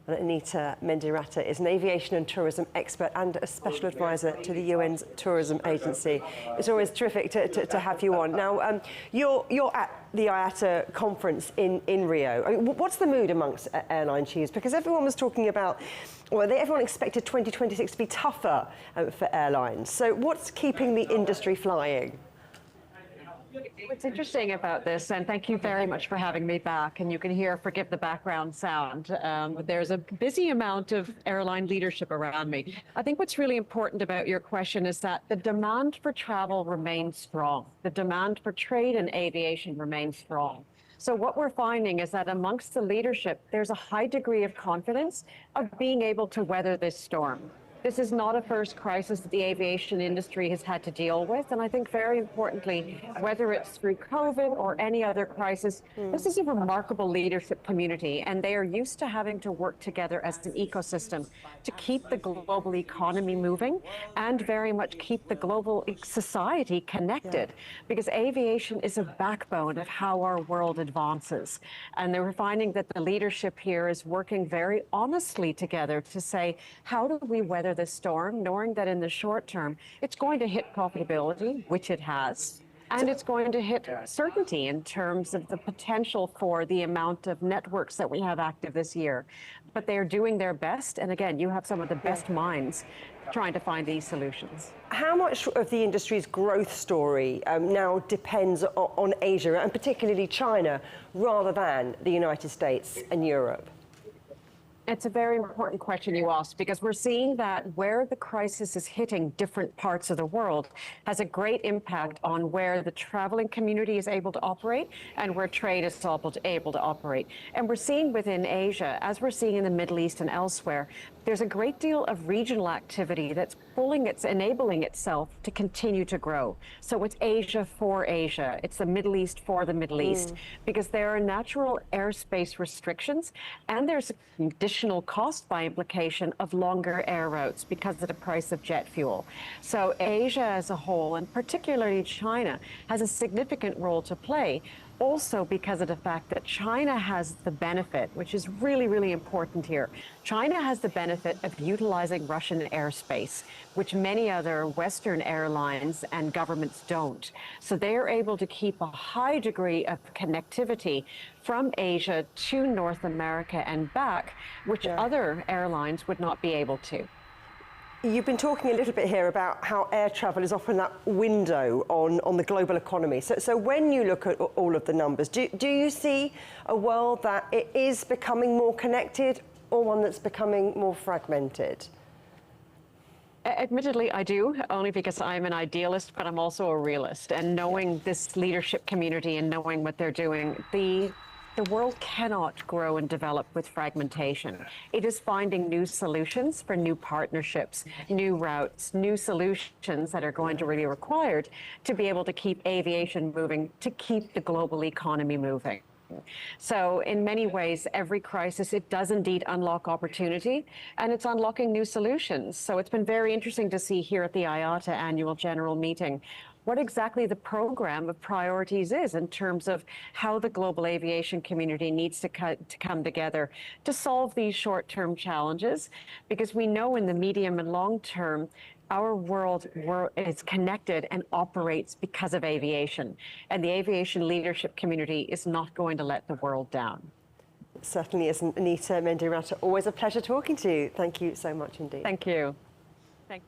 And Anita Mendiratta is an aviation and tourism expert and a special advisor to the UN's tourism agency. It's always terrific to have you on. Now, you're at the IATA conference in Rio. I mean, what's the mood amongst airline chiefs? Because everyone was talking about, well, everyone expected 2026 to be tougher for airlines. So what's keeping the industry flying? What's interesting about this, and thank you very much for having me back, and you can hear, forgive the background sound, there's a busy amount of airline leadership around me. I think what's really important about your question is that the demand for travel remains strong. The demand for trade and aviation remains strong. So what we're finding is that amongst the leadership, there's a high degree of confidence of being able to weather this storm. This is not a first crisis that the aviation industry has had to deal with. And I think very importantly, whether it's through COVID or any other crisis, this is a remarkable leadership community. And they are used to having to work together as an ecosystem to keep the global economy moving and very much keep the global society connected. Because aviation is a backbone of how our world advances. And they were finding that the leadership here is working very honestly together to say, how do we weather this storm, knowing that in the short term, it's going to hit profitability, which it has, and it's going to hit certainty in terms of the potential for the amount of networks that we have active this year. But they're doing their best. And again, you have some of the best minds trying to find these solutions. How much of the industry's growth story now depends on Asia, and particularly China, rather than the United States and Europe? It's a very important question you asked, because we're seeing that where the crisis is hitting different parts of the world has a great impact on where the traveling community is able to operate and where trade is able to operate. And we're seeing within Asia, as we're seeing in the Middle East and elsewhere, there's a great deal of regional activity that's enabling itself to continue to grow. So it's Asia for Asia. It's the Middle East for the Middle East, because there are natural airspace restrictions and there's additional cost by implication of longer air routes because of the price of jet fuel. So Asia as a whole, and particularly China, has a significant role to play. Also because of the fact that China has the benefit, which is really, really important here. China has the benefit of utilizing Russian airspace, which many other Western airlines and governments don't. So they are able to keep a high degree of connectivity from Asia to North America and back, which other airlines would not be able to. You've been talking a little bit here about how air travel is often that window on the global economy. So when you look at all of the numbers, do you see a world that it is becoming more connected or one that's becoming more fragmented? Admittedly, I do, only because I'm an idealist, but I'm also a realist. And knowing this leadership community and knowing what they're doing, the world cannot grow and develop with fragmentation. It is finding new solutions for new partnerships, new routes, new solutions that are going to really be required to be able to keep aviation moving, to keep the global economy moving. So in many ways, every crisis, it does indeed unlock opportunity, and it's unlocking new solutions. So it's been very interesting to see here at the IATA annual general meeting what exactly the program of priorities is in terms of how the global aviation community needs to come together to solve these short-term challenges, because we know in the medium and long term, our world is connected and operates because of aviation. And the aviation leadership community is not going to let the world down. It certainly isn't. Anita Mendiratta, always a pleasure talking to you. Thank you so much indeed. Thank you.